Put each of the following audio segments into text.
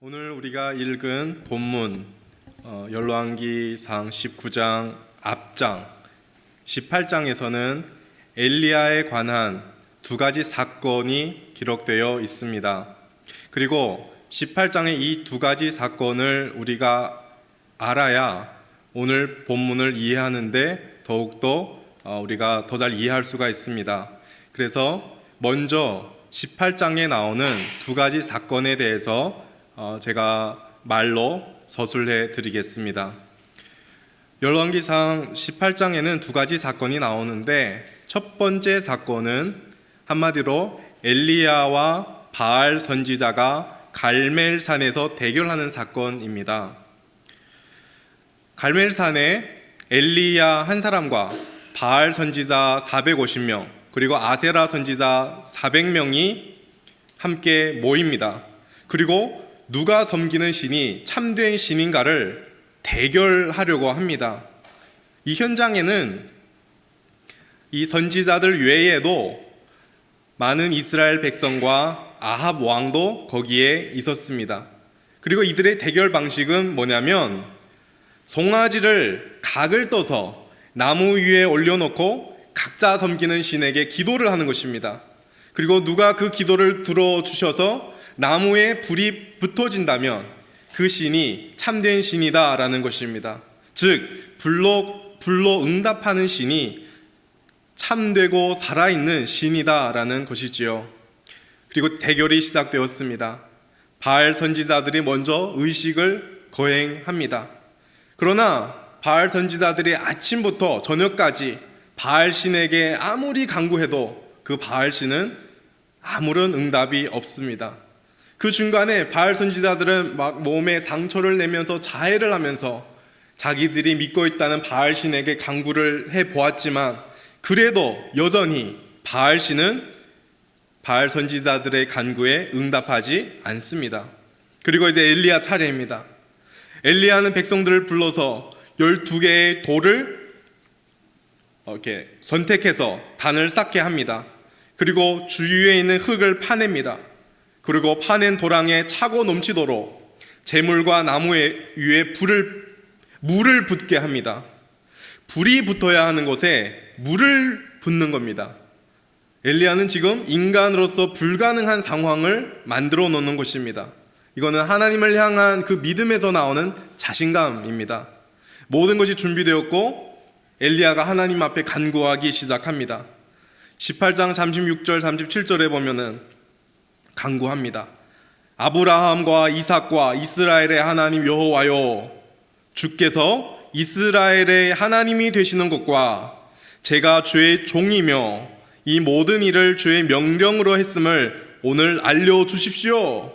오늘 우리가 읽은 본문 열왕기상 19장 앞장 18장에서는 엘리야에 관한 두 가지 사건이 기록되어 있습니다. 그리고 18장의 이 두 가지 사건을 우리가 알아야 오늘 본문을 이해하는데 더욱더 우리가 더 잘 이해할 수가 있습니다. 그래서 먼저 18장에 나오는 두 가지 사건에 대해서 제가 말로 서술해 드리겠습니다. 열왕기상 18장에는 두 가지 사건이 나오는데 첫 번째 사건은 한마디로 엘리야와 바알 선지자가 갈멜산에서 대결하는 사건입니다. 갈멜산에 엘리야 한 사람과 바알 선지자 450명 그리고 아세라 선지자 400명이 함께 모입니다. 그리고 누가 섬기는 신이 참된 신인가를 대결하려고 합니다. 이 현장에는 이 선지자들 외에도 많은 이스라엘 백성과 아합 왕도 거기에 있었습니다. 그리고 이들의 대결 방식은 뭐냐면 송아지를 각을 떠서 나무 위에 올려놓고 각자 섬기는 신에게 기도를 하는 것입니다. 그리고 누가 그 기도를 들어주셔서 나무에 불이 붙어진다면 그 신이 참된 신이다 라는 것입니다. 즉 불로 응답하는 신이 참되고 살아있는 신이다 라는 것이지요. 그리고 대결이 시작되었습니다. 바알 선지자들이 먼저 의식을 거행합니다. 그러나 바알 선지자들이 아침부터 저녁까지 바알 신에게 아무리 간구해도 그 바알 신은 아무런 응답이 없습니다. 그 중간에 바알 선지자들은 막 몸에 상처를 내면서 자해를 하면서 자기들이 믿고 있다는 바알 신에게 간구를 해보았지만 그래도 여전히 바알 신은 바알 선지자들의 간구에 응답하지 않습니다. 그리고 이제 엘리야 차례입니다. 엘리야는 백성들을 불러서 12개의 돌을 이렇게 선택해서 단을 쌓게 합니다. 그리고 주위에 있는 흙을 파냅니다. 그리고 파낸 도랑에 차고 넘치도록 재물과 나무 위에 물을 붓게 합니다. 불이 붙어야 하는 곳에 물을 붓는 겁니다. 엘리야는 지금 인간으로서 불가능한 상황을 만들어 놓는 것입니다. 이거는 하나님을 향한 그 믿음에서 나오는 자신감입니다. 모든 것이 준비되었고 엘리야가 하나님 앞에 간구하기 시작합니다. 18장 36절 37절에 보면은 간구합니다. 아브라함과 이삭과 이스라엘의 하나님 여호와여, 주께서 이스라엘의 하나님이 되시는 것과 제가 주의 종이며 이 모든 일을 주의 명령으로 했음을 오늘 알려주십시오.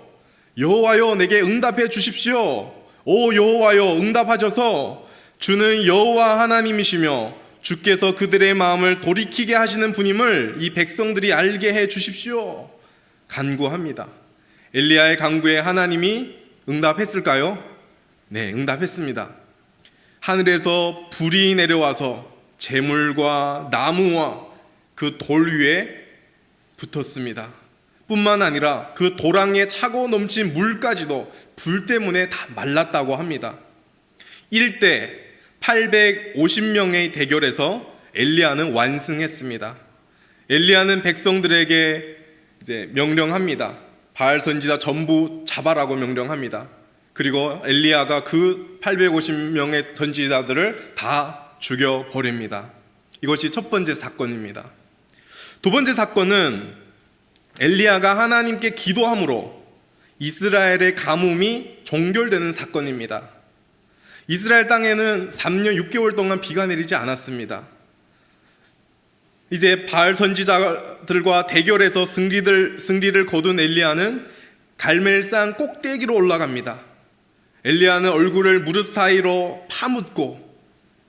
여호와여, 내게 응답해 주십시오. 오 여호와여, 응답하셔서 주는 여호와 하나님이시며 주께서 그들의 마음을 돌이키게 하시는 분임을 이 백성들이 알게 해 주십시오. 간구합니다. 엘리야의 간구에 하나님이 응답했을까요? 네, 응답했습니다. 하늘에서 불이 내려와서 재물과 나무와 그 돌 위에 붙었습니다. 뿐만 아니라 그 도랑에 차고 넘친 물까지도 불 때문에 다 말랐다고 합니다. 1대 850명의 대결에서 엘리야는 완승했습니다. 엘리야는 백성들에게 이제 명령합니다. 바알 선지자 전부 잡아라고 명령합니다. 그리고 엘리야가 그 850명의 선지자들을 다 죽여버립니다. 이것이 첫 번째 사건입니다. 두 번째 사건은 엘리야가 하나님께 기도함으로 이스라엘의 가뭄이 종결되는 사건입니다. 이스라엘 땅에는 3년 6개월 동안 비가 내리지 않았습니다. 이제 바알 선지자들과 대결해서 승리를 거둔 엘리야는 갈멜산 꼭대기로 올라갑니다. 엘리야는 얼굴을 무릎 사이로 파묻고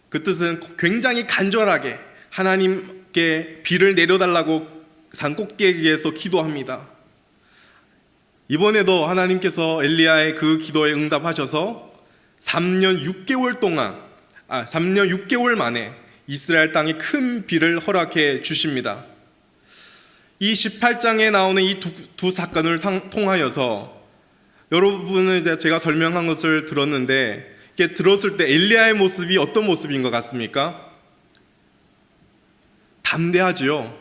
그 뜻은 굉장히 간절하게 하나님께 비를 내려달라고 산 꼭대기에서 기도합니다. 이번에도 하나님께서 엘리야의 그 기도에 응답하셔서 3년 6개월 만에 이스라엘 땅에 큰 비를 허락해 주십니다. 이 18장에 나오는 이 두 사건을 통하여서 여러분은 이제 제가 설명한 것을 들었는데, 이게 들었을 때 엘리야의 모습이 어떤 모습인 것 같습니까? 담대하지요.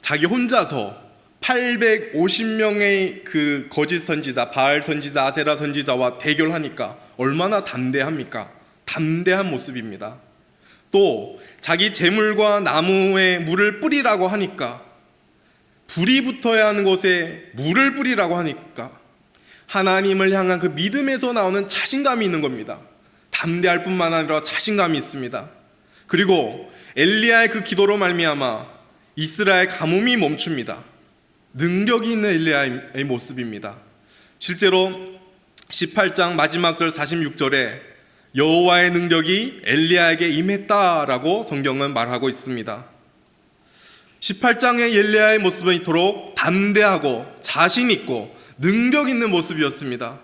자기 혼자서 850명의 그 거짓 선지자, 바알 선지자, 아세라 선지자와 대결하니까 얼마나 담대합니까? 담대한 모습입니다. 또 자기 재물과 나무에 물을 뿌리라고 하니까, 불이 붙어야 하는 곳에 물을 뿌리라고 하니까 하나님을 향한 그 믿음에서 나오는 자신감이 있는 겁니다. 담대할 뿐만 아니라 자신감이 있습니다. 그리고 엘리야의 그 기도로 말미암아 이스라엘 가뭄이 멈춥니다. 능력이 있는 엘리야의 모습입니다. 실제로 18장 마지막 절 46절에 여호와의 능력이 엘리야에게 임했다라고 성경은 말하고 있습니다. 18장의 엘리야의 모습은 이토록 담대하고 자신 있고 능력 있는 모습이었습니다.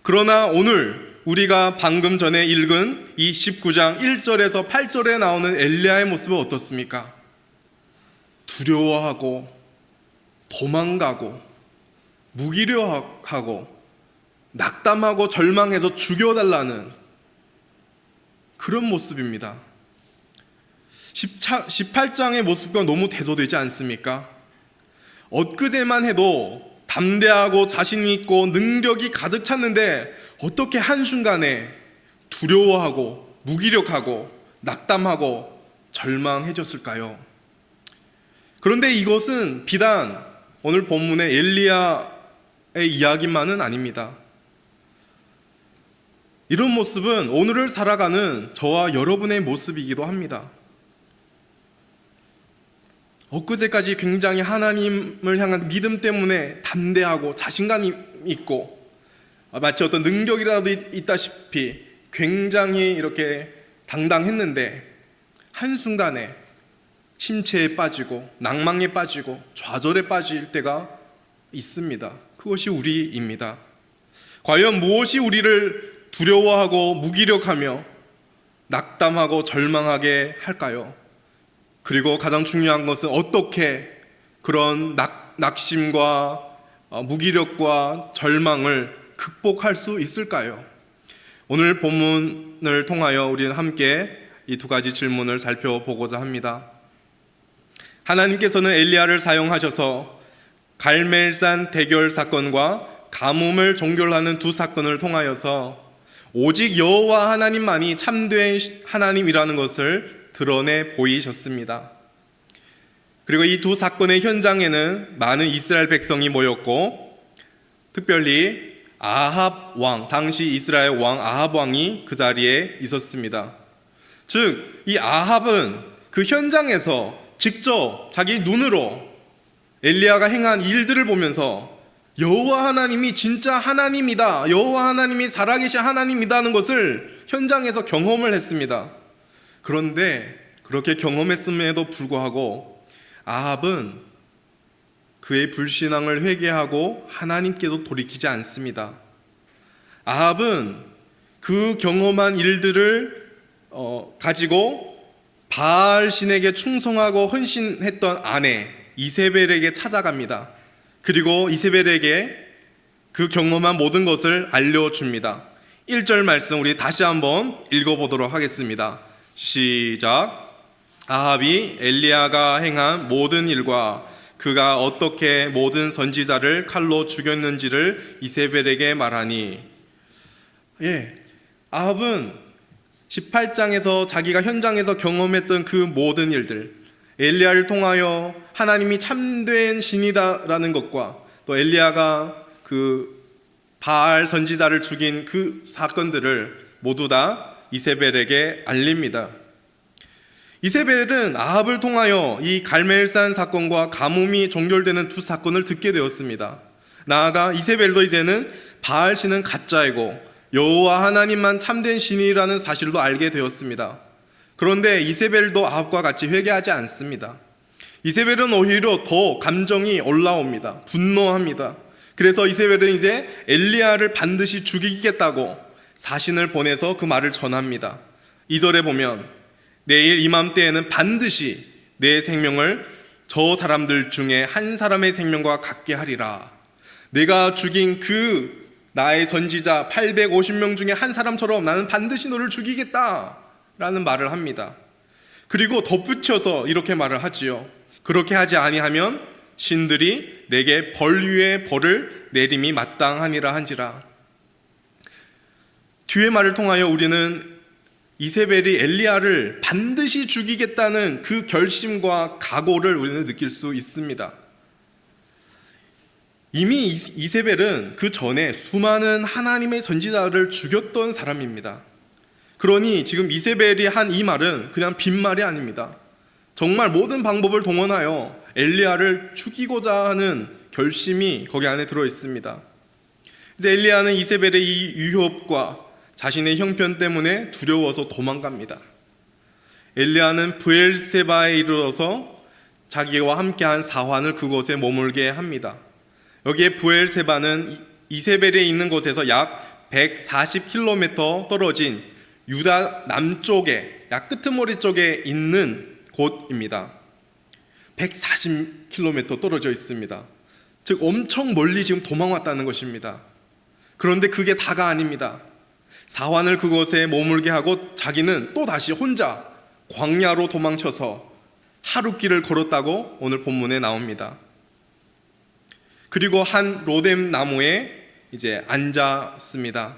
그러나 오늘 우리가 방금 전에 읽은 이 19장 1절에서 8절에 나오는 엘리야의 모습은 어떻습니까? 두려워하고 도망가고 무기력하고 낙담하고 절망해서 죽여달라는 그런 모습입니다. 18장의 모습과 너무 대조되지 않습니까? 엊그제만 해도 담대하고 자신 있고 능력이 가득 찼는데 어떻게 한순간에 두려워하고 무기력하고 낙담하고 절망해졌을까요? 그런데 이것은 비단 오늘 본문의 엘리야의 이야기만은 아닙니다. 이런 모습은 오늘을 살아가는 저와 여러분의 모습이기도 합니다. 엊그제까지 굉장히 하나님을 향한 믿음 때문에 담대하고 자신감이 있고 마치 어떤 능력이라도 있다시피 굉장히 이렇게 당당했는데 한순간에 침체에 빠지고 낭망에 빠지고 좌절에 빠질 때가 있습니다. 그것이 우리입니다. 과연 무엇이 우리를 두려워하고 무기력하며 낙담하고 절망하게 할까요? 그리고 가장 중요한 것은 어떻게 그런 낙심과 무기력과 절망을 극복할 수 있을까요? 오늘 본문을 통하여 우리는 함께 이 두 가지 질문을 살펴보고자 합니다. 하나님께서는 엘리야를 사용하셔서 갈멜산 대결 사건과 가뭄을 종결하는 두 사건을 통하여서 오직 여호와 하나님만이 참된 하나님이라는 것을 드러내 보이셨습니다. 그리고 이 두 사건의 현장에는 많은 이스라엘 백성이 모였고 특별히 아합 왕, 당시 이스라엘 왕 아합 왕이 그 자리에 있었습니다. 즉, 이 아합은 그 현장에서 직접 자기 눈으로 엘리야가 행한 일들을 보면서 여호와 하나님이 진짜 하나님이다, 여호와 하나님이 살아계신 하나님이다는 것을 현장에서 경험을 했습니다. 그런데 그렇게 경험했음에도 불구하고 아합은 그의 불신앙을 회개하고 하나님께도 돌이키지 않습니다. 아합은 그 경험한 일들을 가지고 바알 신에게 충성하고 헌신했던 아내 이세벨에게 찾아갑니다. 그리고 이세벨에게 그 경험한 모든 것을 알려줍니다. 1절 말씀 우리 다시 한번 읽어보도록 하겠습니다. 시작. 아합이 엘리야가 행한 모든 일과 그가 어떻게 모든 선지자를 칼로 죽였는지를 이세벨에게 말하니, 아합은 18장에서 자기가 현장에서 경험했던 그 모든 일들, 엘리야를 통하여 하나님이 참된 신이다라는 것과 또 엘리야가 그 바알 선지자를 죽인 그 사건들을 모두 다 이세벨에게 알립니다. 이세벨은 아합을 통하여 이 갈멜산 사건과 가뭄이 종결되는 두 사건을 듣게 되었습니다. 나아가 이세벨도 이제는 바알 신은 가짜이고 여호와 하나님만 참된 신이라는 사실도 알게 되었습니다. 그런데 이세벨도 아합과 같이 회개하지 않습니다. 이세벨은 오히려 더 감정이 올라옵니다. 분노합니다. 그래서 이세벨은 이제 엘리야를 반드시 죽이겠다고 사신을 보내서 그 말을 전합니다. 2절에 보면 내일 이맘때에는 반드시 내 생명을 저 사람들 중에 한 사람의 생명과 같게 하리라. 내가 죽인 그 나의 선지자 850명 중에 한 사람처럼 나는 반드시 너를 죽이겠다 라는 말을 합니다. 그리고 덧붙여서 이렇게 말을 하지요. 그렇게 하지 아니하면 신들이 내게 벌 위에 벌을 내림이 마땅하니라 한지라. 뒤의 말을 통하여 우리는 이세벨이 엘리야를 반드시 죽이겠다는 그 결심과 각오를 우리는 느낄 수 있습니다. 이미 이세벨은 그 전에 수많은 하나님의 선지자를 죽였던 사람입니다. 그러니 지금 이세벨이 한 이 말은 그냥 빈말이 아닙니다. 정말 모든 방법을 동원하여 엘리야를 죽이고자 하는 결심이 거기 안에 들어 있습니다. 이제 엘리야는 이세벨의 이 유혹과 자신의 형편 때문에 두려워서 도망갑니다. 엘리야는 브엘세바에 이르러서 자기와 함께한 사환을 그곳에 머물게 합니다. 여기에 브엘세바는 이세벨에 있는 곳에서 약 140km 떨어진 유다 남쪽에 약 끄트머리 쪽에 있는 곳입니다. 140km 떨어져 있습니다. 즉 엄청 멀리 지금 도망왔다는 것입니다. 그런데 그게 다가 아닙니다. 사환을 그곳에 머물게 하고 자기는 또 다시 혼자 광야로 도망쳐서 하룻길을 걸었다고 오늘 본문에 나옵니다. 그리고 한 로뎀 나무에 이제 앉았습니다.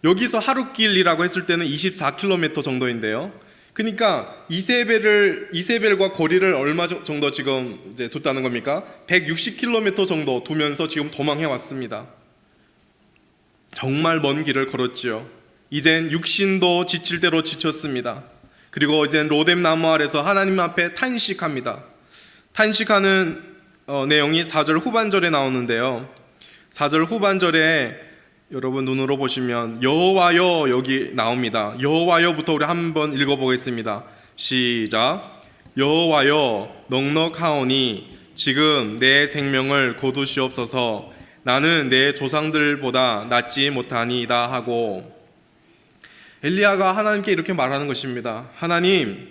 여기서 하룻길이라고 했을 때는 24km 정도인데요. 그러니까 이세벨과 거리를 얼마 정도 지금 이제 뒀다는 겁니까? 160km 정도 두면서 지금 도망해 왔습니다. 정말 먼 길을 걸었지요. 이젠 육신도 지칠 대로 지쳤습니다. 그리고 이젠 로뎀 나무 아래서 하나님 앞에 탄식합니다. 탄식하는 내용이 4절 후반절에 나오는데요. 4절 후반절에 여러분 눈으로 보시면 여호와여 여기 나옵니다. 여호와여부터 우리 한번 읽어보겠습니다. 시작. 여호와여 넉넉하오니 지금 내 생명을 거두시옵소서. 나는 내 조상들보다 낫지 못하니이다 하고, 엘리야가 하나님께 이렇게 말하는 것입니다. 하나님,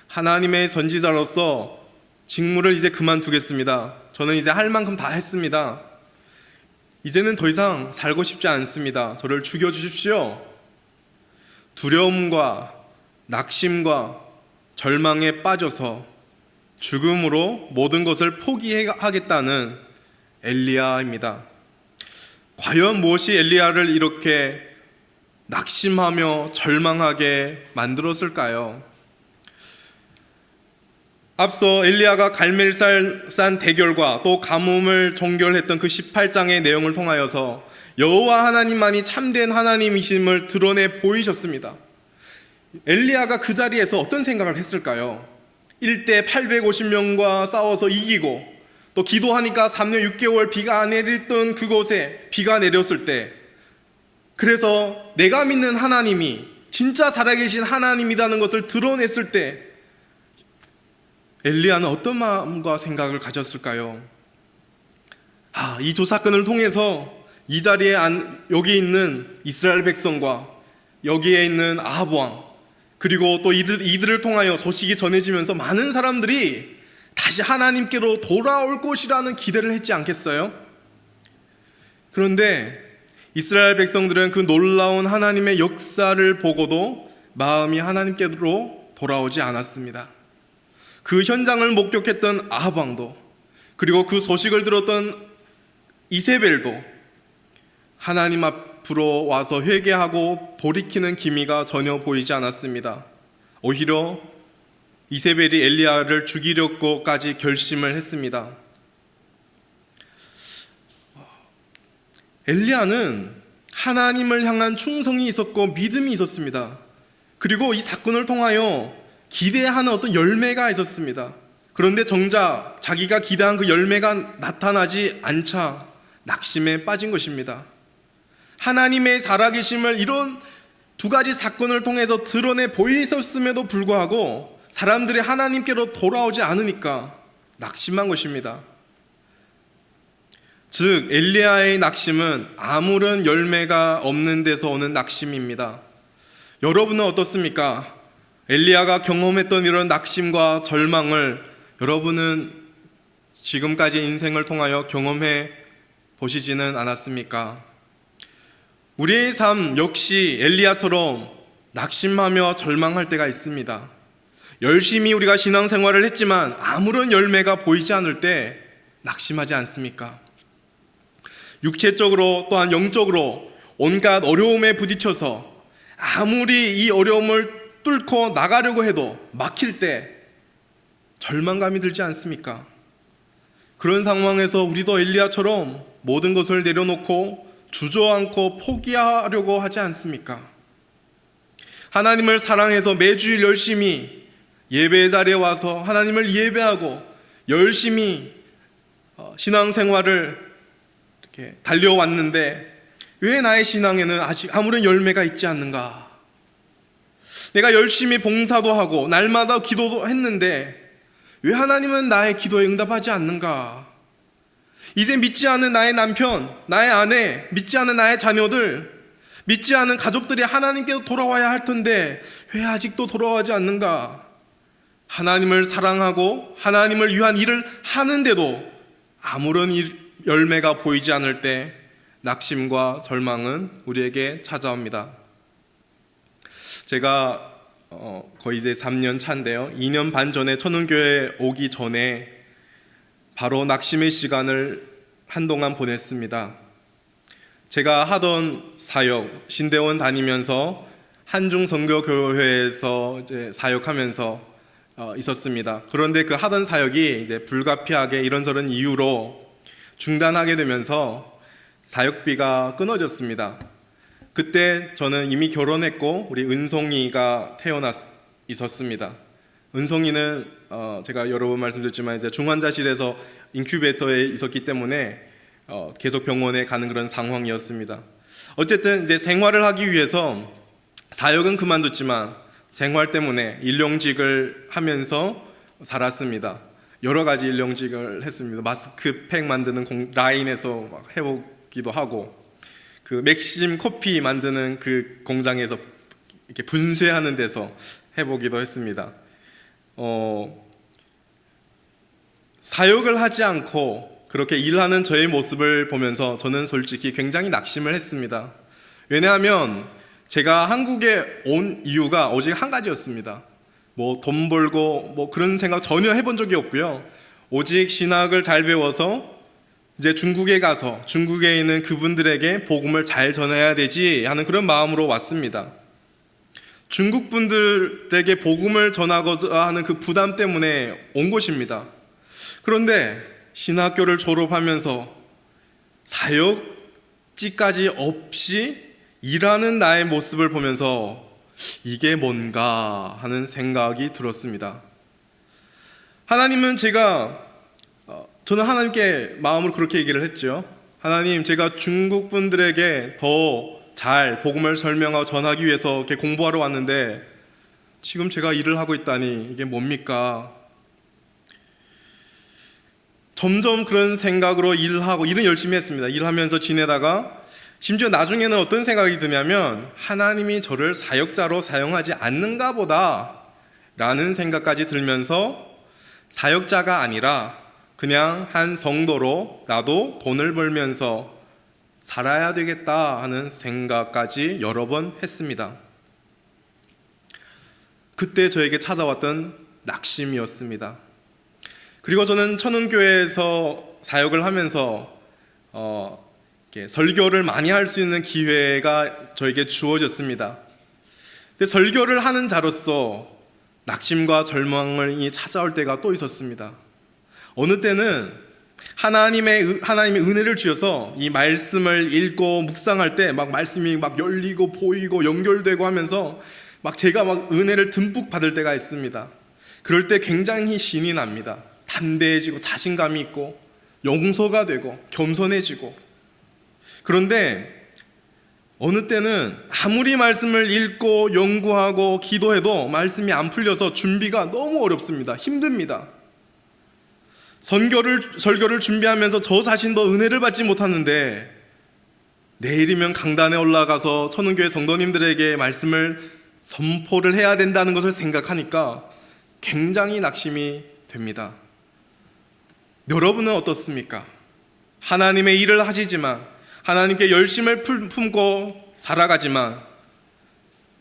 하나님의 선지자로서 직무를 이제 그만두겠습니다. 저는 이제 할 만큼 다 했습니다. 이제는 더 이상 살고 싶지 않습니다. 저를 죽여주십시오. 두려움과 낙심과 절망에 빠져서 죽음으로 모든 것을 포기하겠다는 엘리야입니다. 과연 무엇이 엘리야를 이렇게 낙심하며 절망하게 만들었을까요? 앞서 엘리야가 갈멜산 대결과 또 가뭄을 종결했던 그 18장의 내용을 통하여서 여호와 하나님만이 참된 하나님이심을 드러내 보이셨습니다. 엘리야가 그 자리에서 어떤 생각을 했을까요? 1대 850명과 싸워서 이기고 또 기도하니까 3년 6개월 비가 안 내렸던 그곳에 비가 내렸을 때, 그래서 내가 믿는 하나님이 진짜 살아계신 하나님이라는 것을 드러냈을 때 엘리야는 어떤 마음과 생각을 가졌을까요? 이 두 사건을 통해서 이 자리에 여기 있는 이스라엘 백성과 여기에 있는 아합 왕, 그리고 또 이들을 통하여 소식이 전해지면서 많은 사람들이 다시 하나님께로 돌아올 것이라는 기대를 했지 않겠어요? 그런데 이스라엘 백성들은 그 놀라운 하나님의 역사를 보고도 마음이 하나님께로 돌아오지 않았습니다. 그 현장을 목격했던 아합 왕도, 그리고 그 소식을 들었던 이세벨도 하나님 앞으로 와서 회개하고 돌이키는 기미가 전혀 보이지 않았습니다. 오히려 이세벨이 엘리야를 죽이려고까지 결심을 했습니다. 엘리야는 하나님을 향한 충성이 있었고 믿음이 있었습니다. 그리고 이 사건을 통하여 기대하는 어떤 열매가 있었습니다. 그런데 정작 자기가 기대한 그 열매가 나타나지 않자 낙심에 빠진 것입니다. 하나님의 살아계심을 이런 두 가지 사건을 통해서 드러내 보이셨음에도 불구하고 사람들이 하나님께로 돌아오지 않으니까 낙심한 것입니다. 즉 엘리야의 낙심은 아무런 열매가 없는 데서 오는 낙심입니다. 여러분은 어떻습니까? 엘리야가 경험했던 이런 낙심과 절망을 여러분은 지금까지 인생을 통하여 경험해 보시지는 않았습니까? 우리의 삶 역시 엘리야처럼 낙심하며 절망할 때가 있습니다. 열심히 우리가 신앙생활을 했지만 아무런 열매가 보이지 않을 때 낙심하지 않습니까? 육체적으로 또한 영적으로 온갖 어려움에 부딪혀서 아무리 이 어려움을 뚫고 나가려고 해도 막힐 때 절망감이 들지 않습니까? 그런 상황에서 우리도 엘리야처럼 모든 것을 내려놓고 주저앉고 포기하려고 하지 않습니까? 하나님을 사랑해서 매주일 열심히 예배 자리에 와서 하나님을 예배하고 열심히 신앙생활을 이렇게 달려왔는데 왜 나의 신앙에는 아직 아무런 열매가 있지 않는가? 내가 열심히 봉사도 하고 날마다 기도도 했는데 왜 하나님은 나의 기도에 응답하지 않는가? 이제 믿지 않은 나의 남편, 나의 아내, 믿지 않은 나의 자녀들, 믿지 않은 가족들이 하나님께로 돌아와야 할 텐데 왜 아직도 돌아오지 않는가? 하나님을 사랑하고 하나님을 위한 일을 하는데도 아무런 열매가 보이지 않을 때 낙심과 절망은 우리에게 찾아옵니다. 제가 거의 이제 3년 차인데요. 2년 반 전에 천은교회 오기 전에 바로 낙심의 시간을 한동안 보냈습니다. 제가 하던 사역, 신대원 다니면서 한중선교교회에서 이제 사역하면서 있었습니다. 그런데 그 하던 사역이 이제 불가피하게 이런저런 이유로 중단하게 되면서 사역비가 끊어졌습니다. 그때 저는 이미 결혼했고 우리 은송이가 태어났 있었습니다. 은송이는 제가 여러 번 말씀드렸지만 이제 중환자실에서 인큐베이터에 있었기 때문에 계속 병원에 가는 그런 상황이었습니다. 어쨌든 이제 생활을 하기 위해서 사역은 그만뒀지만 생활 때문에 일용직을 하면서 살았습니다. 여러 가지 일용직을 했습니다. 마스크팩 만드는 라인에서 막 해보기도 하고, 그 맥심 커피 만드는 그 공장에서 이렇게 분쇄하는 데서 해보기도 했습니다. 사역을 하지 않고 그렇게 일하는 저의 모습을 보면서 저는 솔직히 굉장히 낙심을 했습니다. 왜냐하면 제가 한국에 온 이유가 오직 한 가지였습니다. 뭐 돈 벌고 뭐 그런 생각 전혀 해본 적이 없고요. 오직 신학을 잘 배워서 이제 중국에 가서 중국에 있는 그분들에게 복음을 잘 전해야 되지 하는 그런 마음으로 왔습니다. 중국 분들에게 복음을 전하고자 하는 그 부담 때문에 온 것입니다. 그런데 신학교를 졸업하면서 사역지까지 없이 일하는 나의 모습을 보면서 이게 뭔가 하는 생각이 들었습니다. 하나님은 저는 하나님께 마음으로 그렇게 얘기를 했죠. 하나님, 제가 중국 분들에게 더 잘 복음을 설명하고 전하기 위해서 이렇게 공부하러 왔는데 지금 제가 일을 하고 있다니 이게 뭡니까? 점점 그런 생각으로 일은 열심히 했습니다. 일하면서 지내다가 심지어 나중에는 어떤 생각이 드냐면 하나님이 저를 사역자로 사용하지 않는가 보다 라는 생각까지 들면서 사역자가 아니라 그냥 한 성도로 나도 돈을 벌면서 살아야 되겠다 하는 생각까지 여러 번 했습니다. 그때 저에게 찾아왔던 낙심이었습니다. 그리고 저는 천은교회에서 사역을 하면서 설교를 많이 할 수 있는 기회가 저에게 주어졌습니다. 근데 설교를 하는 자로서 낙심과 절망이 찾아올 때가 또 있었습니다. 어느 때는 하나님의 은혜를 주셔서 이 말씀을 읽고 묵상할 때 막 말씀이 막 열리고 보이고 연결되고 하면서 막 제가 막 은혜를 듬뿍 받을 때가 있습니다. 그럴 때 굉장히 신이 납니다. 담대해지고 자신감이 있고 용서가 되고 겸손해지고. 그런데 어느 때는 아무리 말씀을 읽고 연구하고 기도해도 말씀이 안 풀려서 준비가 너무 어렵습니다. 힘듭니다. 설교를 준비하면서 저 자신도 은혜를 받지 못하는데 내일이면 강단에 올라가서 천은교회 성도님들에게 말씀을 선포를 해야 된다는 것을 생각하니까 굉장히 낙심이 됩니다. 여러분은 어떻습니까? 하나님의 일을 하시지만 하나님께 열심을 품고 살아가지만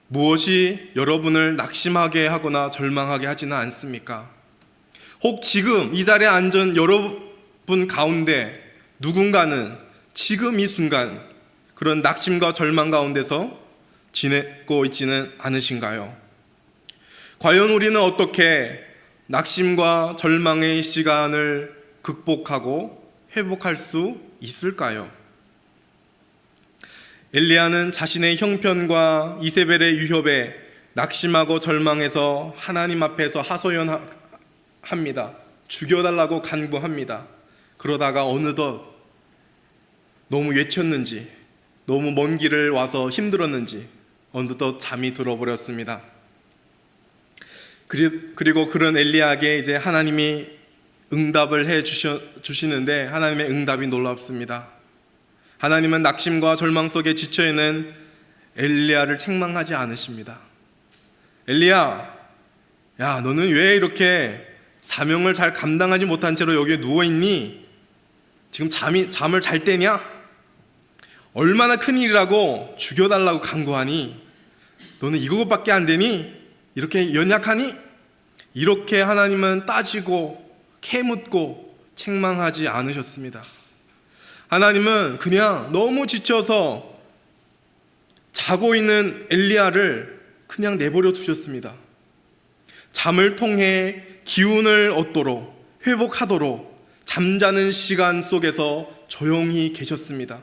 무엇이 여러분을 낙심하게 하거나 절망하게 하지는 않습니까? 혹 지금 이 자리에 앉은 여러분 가운데 누군가는 지금 이 순간 그런 낙심과 절망 가운데서 지내고 있지는 않으신가요? 과연 우리는 어떻게 낙심과 절망의 시간을 극복하고 회복할 수 있을까요? 엘리야는 자신의 형편과 이세벨의 위협에 낙심하고 절망해서 하나님 앞에서 하소연합니다. 죽여달라고 간구합니다. 그러다가 어느덧 너무 외쳤는지, 너무 먼 길을 와서 힘들었는지 어느덧 잠이 들어버렸습니다. 그리고 그런 엘리야에게 이제 하나님이 응답을 해 주시는데 하나님의 응답이 놀랍습니다. 하나님은 낙심과 절망 속에 지쳐 있는 엘리야를 책망하지 않으십니다. 엘리야, 야, 너는 왜 이렇게 사명을 잘 감당하지 못한 채로 여기에 누워 있니? 지금 잠을 잘 때냐? 얼마나 큰 일이라고 죽여달라고 간구하니? 너는 이것밖에 안 되니? 이렇게 연약하니? 이렇게 하나님은 따지고 캐묻고 책망하지 않으셨습니다. 하나님은 그냥 너무 지쳐서 자고 있는 엘리야를 그냥 내버려 두셨습니다. 잠을 통해 기운을 얻도록 회복하도록 잠자는 시간 속에서 조용히 계셨습니다.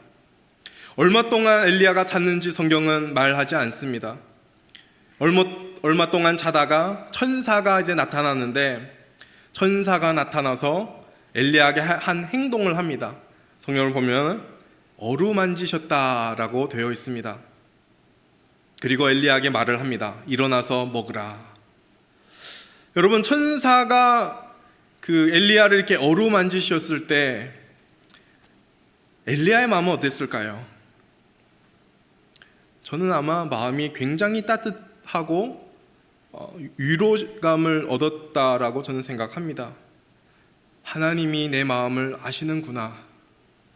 얼마 동안 엘리야가 잤는지 성경은 말하지 않습니다. 얼마 동안 자다가 천사가 이제 나타났는데 천사가 나타나서 엘리야에게 한 행동을 합니다. 성경을 보면 어루만지셨다라고 되어 있습니다. 그리고 엘리야에게 말을 합니다. 일어나서 먹으라. 여러분, 천사가 그 엘리야를 이렇게 어루만지셨을 때 엘리야의 마음은 어땠을까요? 저는 아마 마음이 굉장히 따뜻하고 위로감을 얻었다라고 저는 생각합니다. 하나님이 내 마음을 아시는구나.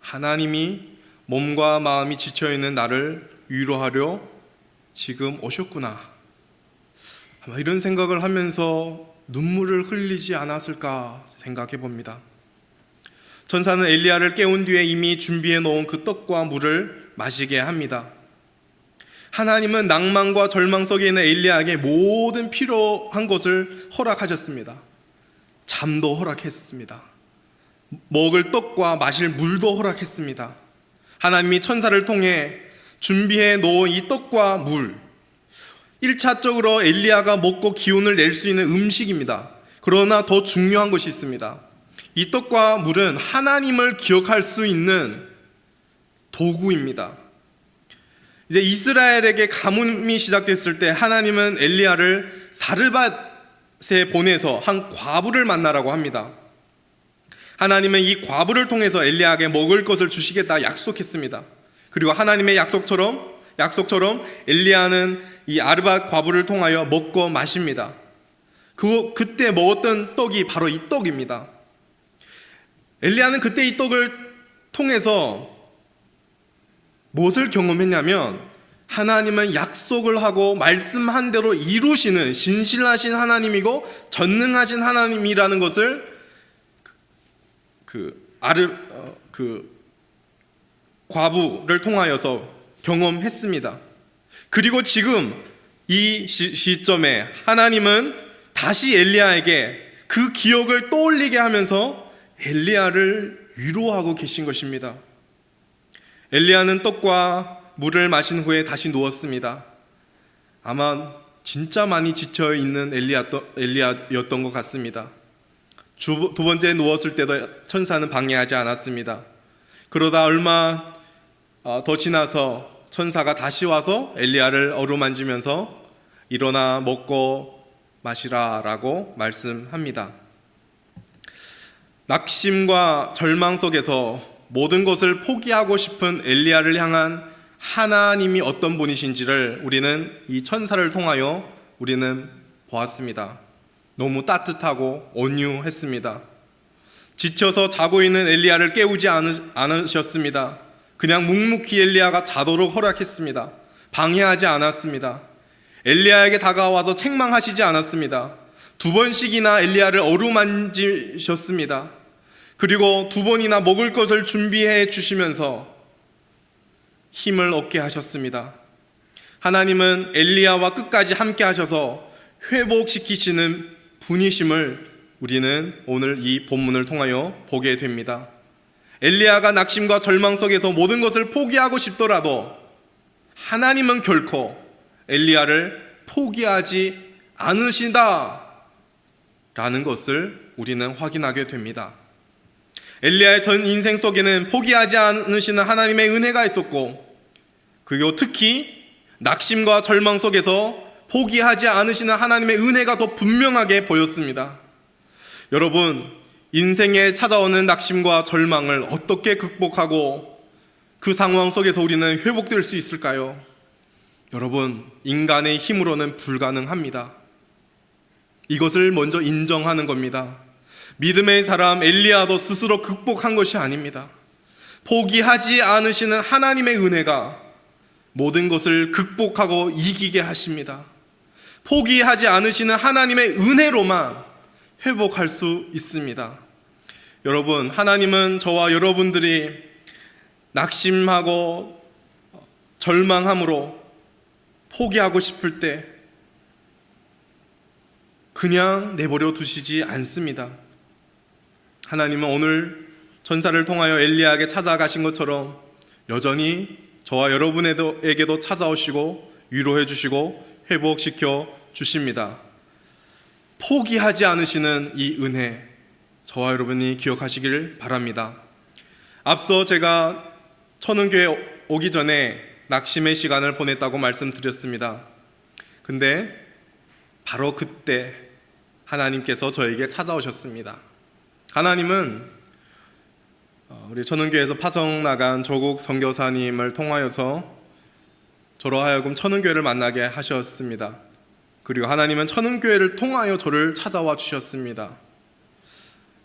하나님이 몸과 마음이 지쳐있는 나를 위로하려 지금 오셨구나. 아마 이런 생각을 하면서 눈물을 흘리지 않았을까 생각해 봅니다. 천사는 엘리야를 깨운 뒤에 이미 준비해 놓은 그 떡과 물을 마시게 합니다. 하나님은 낭만과 절망 속에 있는 엘리야에게 모든 필요한 것을 허락하셨습니다. 잠도 허락했습니다. 먹을 떡과 마실 물도 허락했습니다. 하나님이 천사를 통해 준비해 놓은 이 떡과 물, 1차적으로 엘리야가 먹고 기운을 낼 수 있는 음식입니다. 그러나 더 중요한 것이 있습니다. 이 떡과 물은 하나님을 기억할 수 있는 도구입니다. 이제 이스라엘에게 가뭄이 시작됐을 때 하나님은 엘리야를 사르밧에 보내서 한 과부를 만나라고 합니다. 하나님은 이 과부를 통해서 엘리야에게 먹을 것을 주시겠다 약속했습니다. 그리고 하나님의 약속처럼 엘리야는 이 아르밧 과부를 통하여 먹고 마십니다. 그때 먹었던 떡이 바로 이 떡입니다. 엘리야는 그때 이 떡을 통해서 무엇을 경험했냐면 하나님은 약속을 하고 말씀한 대로 이루시는 신실하신 하나님이고 전능하신 하나님이라는 것을 과부를 통하여서 경험했습니다. 그리고 지금 이 시점에 하나님은 다시 엘리야에게 그 기억을 떠올리게 하면서 엘리야를 위로하고 계신 것입니다. 엘리야는 떡과 물을 마신 후에 다시 누웠습니다. 아마 진짜 많이 지쳐있는 엘리야였던 것 같습니다. 두 번째 누웠을 때도 천사는 방해하지 않았습니다. 그러다 얼마 더 지나서 천사가 다시 와서 엘리야를 어루만지면서 일어나 먹고 마시라 라고 말씀합니다. 낙심과 절망 속에서 모든 것을 포기하고 싶은 엘리야를 향한 하나님이 어떤 분이신지를 우리는 이 천사를 통하여 우리는 보았습니다. 너무 따뜻하고 온유했습니다. 지쳐서 자고 있는 엘리야를 깨우지 않으셨습니다. 그냥 묵묵히 엘리야가 자도록 허락했습니다. 방해하지 않았습니다. 엘리야에게 다가와서 책망하시지 않았습니다. 2번씩이나 엘리야를 어루만지셨습니다. 그리고 2번이나 먹을 것을 준비해 주시면서 힘을 얻게 하셨습니다. 하나님은 엘리야와 끝까지 함께 하셔서 회복시키시는 분이심을 우리는 오늘 이 본문을 통하여 보게 됩니다. 엘리야가 낙심과 절망 속에서 모든 것을 포기하고 싶더라도 하나님은 결코 엘리야를 포기하지 않으신다 라는 것을 우리는 확인하게 됩니다. 엘리야의 전 인생 속에는 포기하지 않으시는 하나님의 은혜가 있었고, 그리고 특히 낙심과 절망 속에서 포기하지 않으시는 하나님의 은혜가 더 분명하게 보였습니다. 여러분, 인생에 찾아오는 낙심과 절망을 어떻게 극복하고 그 상황 속에서 우리는 회복될 수 있을까요? 여러분, 인간의 힘으로는 불가능합니다. 이것을 먼저 인정하는 겁니다. 믿음의 사람 엘리야도 스스로 극복한 것이 아닙니다. 포기하지 않으시는 하나님의 은혜가 모든 것을 극복하고 이기게 하십니다. 포기하지 않으시는 하나님의 은혜로만 회복할 수 있습니다. 여러분, 하나님은 저와 여러분들이 낙심하고 절망함으로 포기하고 싶을 때 그냥 내버려 두시지 않습니다. 하나님은 오늘 전사를 통하여 엘리야에게 찾아가신 것처럼 여전히 저와 여러분에게도 찾아오시고 위로해 주시고 회복시켜 주십니다. 포기하지 않으시는 이 은혜, 저와 여러분이 기억하시길 바랍니다. 앞서 제가 천은교회 오기 전에 낙심의 시간을 보냈다고 말씀드렸습니다. 근데 바로 그때 하나님께서 저에게 찾아오셨습니다. 하나님은 우리 천은교회에서 파송 나간 조국 선교사님을 통하여서 저로 하여금 천은교회를 만나게 하셨습니다. 그리고 하나님은 천은교회를 통하여 저를 찾아와 주셨습니다.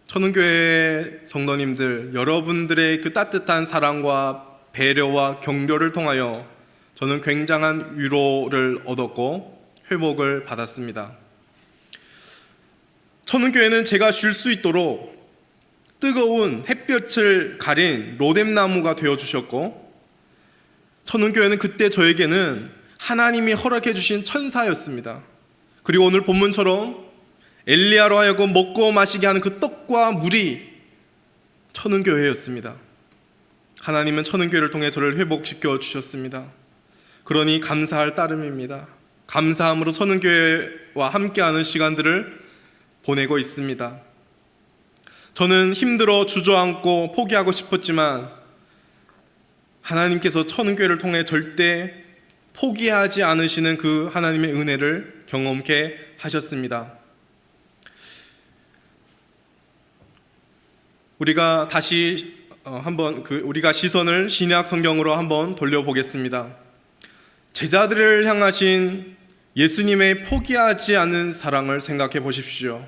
천은교회 성도님들, 여러분들의 그 따뜻한 사랑과 배려와 격려를 통하여 저는 굉장한 위로를 얻었고 회복을 받았습니다. 천은교회는 제가 쉴 수 있도록 뜨거운 햇볕을 가린 로뎀나무가 되어주셨고, 천은교회는 그때 저에게는 하나님이 허락해 주신 천사였습니다. 그리고 오늘 본문처럼 엘리야로 하여금 먹고 마시게 하는 그 떡과 물이 천은교회였습니다. 하나님은 천은교회를 통해 저를 회복시켜 주셨습니다. 그러니 감사할 따름입니다. 감사함으로 천은교회와 함께하는 시간들을 보내고 있습니다. 저는 힘들어 주저앉고 포기하고 싶었지만 하나님께서 천은교회를 통해 절대 포기하지 않으시는 그 하나님의 은혜를 경험케 하셨습니다. 우리가 다시 우리가 시선을 신약 성경으로 한번 돌려보겠습니다. 제자들을 향하신 예수님의 포기하지 않은 사랑을 생각해 보십시오.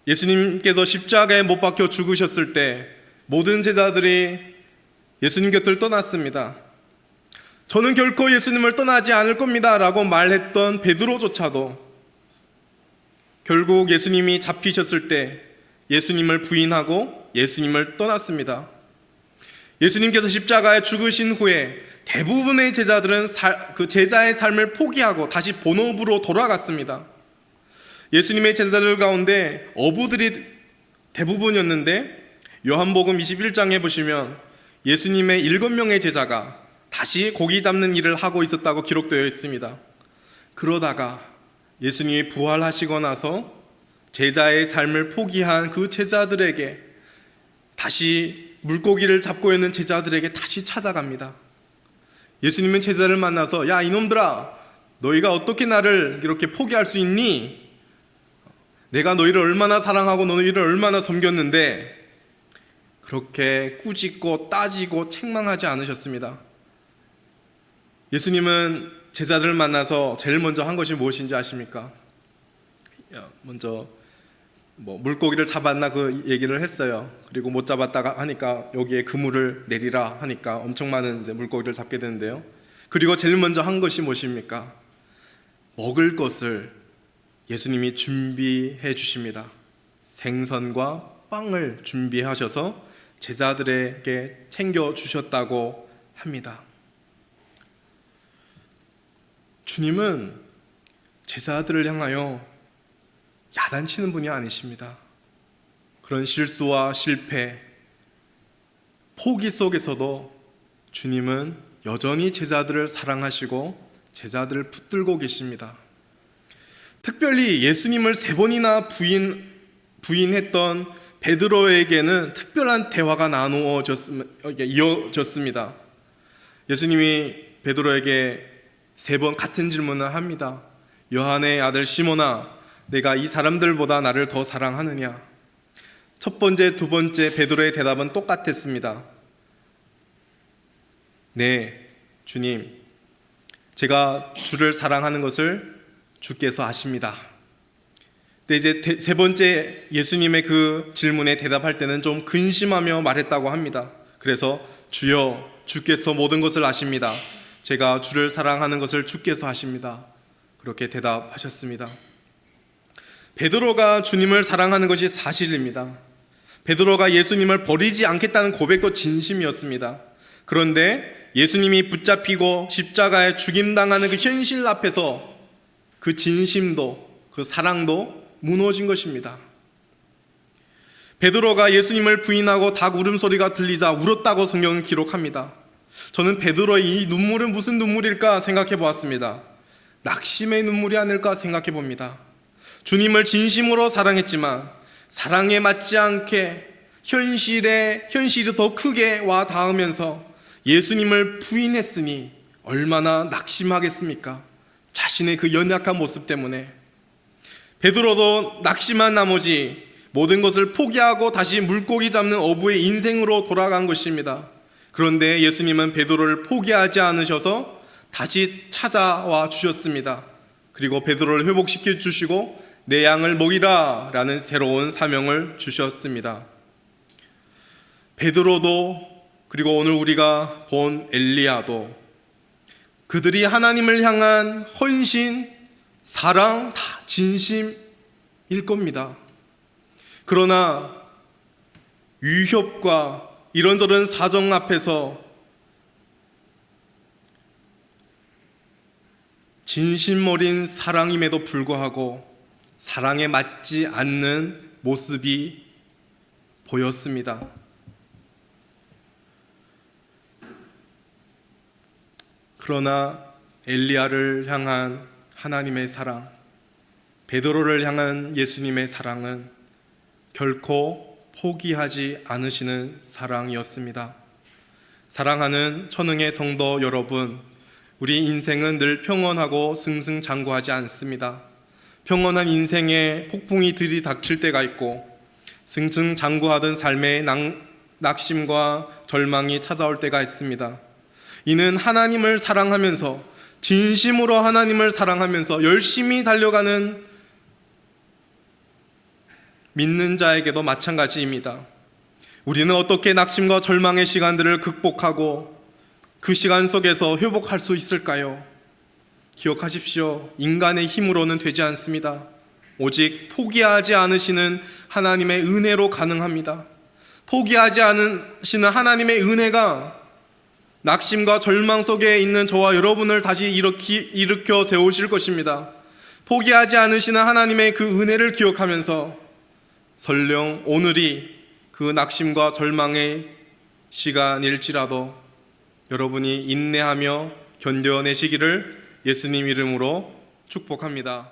예수님께서 십자가에 못 박혀 죽으셨을 때 모든 제자들이 예수님 곁을 떠났습니다. 저는 결코 예수님을 떠나지 않을 겁니다 라고 말했던 베드로조차도 결국 예수님이 잡히셨을 때 예수님을 부인하고 예수님을 떠났습니다. 예수님께서 십자가에 죽으신 후에 대부분의 제자들은 그 제자의 삶을 포기하고 다시 본업으로 돌아갔습니다. 예수님의 제자들 가운데 어부들이 대부분이었는데 요한복음 21장에 보시면 예수님의 7명의 제자가 다시 고기 잡는 일을 하고 있었다고 기록되어 있습니다. 그러다가 예수님이 부활하시고 나서 제자의 삶을 포기한 그 제자들에게 다시 물고기를 잡고 있는 제자들에게 다시 찾아갑니다. 예수님은 제자를 만나서 야 이놈들아, 너희가 어떻게 나를 이렇게 포기할 수 있니? 내가 너희를 얼마나 사랑하고 너희를 얼마나 섬겼는데 그렇게 꾸짖고 따지고 책망하지 않으셨습니다. 예수님은 제자들을 만나서 제일 먼저 한 것이 무엇인지 아십니까? 먼저 물고기를 잡았나 그 얘기를 했어요. 그리고 못 잡았다가 하니까 여기에 그물을 내리라 하니까 엄청 많은 이제 물고기를 잡게 되는데요. 그리고 제일 먼저 한 것이 무엇입니까? 먹을 것을 예수님이 준비해 주십니다. 생선과 빵을 준비하셔서 제자들에게 챙겨 주셨다고 합니다. 주님은 제자들을 향하여 야단치는 분이 아니십니다. 그런 실수와 실패, 포기 속에서도 주님은 여전히 제자들을 사랑하시고 제자들을 붙들고 계십니다. 특별히 예수님을 3번이나 부인했던 베드로에게는 특별한 대화가 이어졌습니다. 예수님이 베드로에게 3번 같은 질문을 합니다. 요한의 아들 시몬아, 내가 이 사람들보다 나를 더 사랑하느냐? 첫 번째, 두 번째 베드로의 대답은 똑같았습니다. 네, 주님, 제가 주를 사랑하는 것을 주께서 아십니다. 근데 이제 3번째 예수님의 그 질문에 대답할 때는 좀 근심하며 말했다고 합니다. 그래서 주여, 주께서 모든 것을 아십니다. 제가 주를 사랑하는 것을 주께서 아십니다. 그렇게 대답하셨습니다. 베드로가 주님을 사랑하는 것이 사실입니다. 베드로가 예수님을 버리지 않겠다는 고백도 진심이었습니다. 그런데 예수님이 붙잡히고 십자가에 죽임당하는 그 현실 앞에서 그 진심도, 그 사랑도 무너진 것입니다. 베드로가 예수님을 부인하고 닭 울음소리가 들리자 울었다고 성경은 기록합니다. 저는 베드로의 이 눈물은 무슨 눈물일까 생각해 보았습니다. 낙심의 눈물이 아닐까 생각해 봅니다. 주님을 진심으로 사랑했지만 사랑에 맞지 않게 현실이 더 크게 와 닿으면서 예수님을 부인했으니 얼마나 낙심하겠습니까? 자신의 그 연약한 모습 때문에. 베드로도 낙심한 나머지 모든 것을 포기하고 다시 물고기 잡는 어부의 인생으로 돌아간 것입니다. 그런데 예수님은 베드로를 포기하지 않으셔서 다시 찾아와 주셨습니다. 그리고 베드로를 회복시켜 주시고 내 양을 먹이라 라는 새로운 사명을 주셨습니다. 베드로도, 그리고 오늘 우리가 본 엘리야도 그들이 하나님을 향한 헌신, 사랑 다 진심일 겁니다. 그러나 위협과 이런저런 사정 앞에서 진심 어린 사랑임에도 불구하고 사랑에 맞지 않는 모습이 보였습니다. 그러나 엘리야를 향한 하나님의 사랑, 베드로를 향한 예수님의 사랑은 결코 포기하지 않으시는 사랑이었습니다. 사랑하는 천흥의 성도 여러분, 우리 인생은 늘 평온하고 승승장구하지 않습니다. 평온한 인생에 폭풍이 들이닥칠 때가 있고 승승장구하던 삶의 낙심과 절망이 찾아올 때가 있습니다. 이는 하나님을 사랑하면서, 진심으로 하나님을 사랑하면서 열심히 달려가는 믿는 자에게도 마찬가지입니다. 우리는 어떻게 낙심과 절망의 시간들을 극복하고 그 시간 속에서 회복할 수 있을까요? 기억하십시오. 인간의 힘으로는 되지 않습니다. 오직 포기하지 않으시는 하나님의 은혜로 가능합니다. 포기하지 않으시는 하나님의 은혜가 낙심과 절망 속에 있는 저와 여러분을 다시 일으켜 세우실 것입니다. 포기하지 않으시는 하나님의 그 은혜를 기억하면서 설령 오늘이 그 낙심과 절망의 시간일지라도 여러분이 인내하며 견뎌내시기를 예수님 이름으로 축복합니다.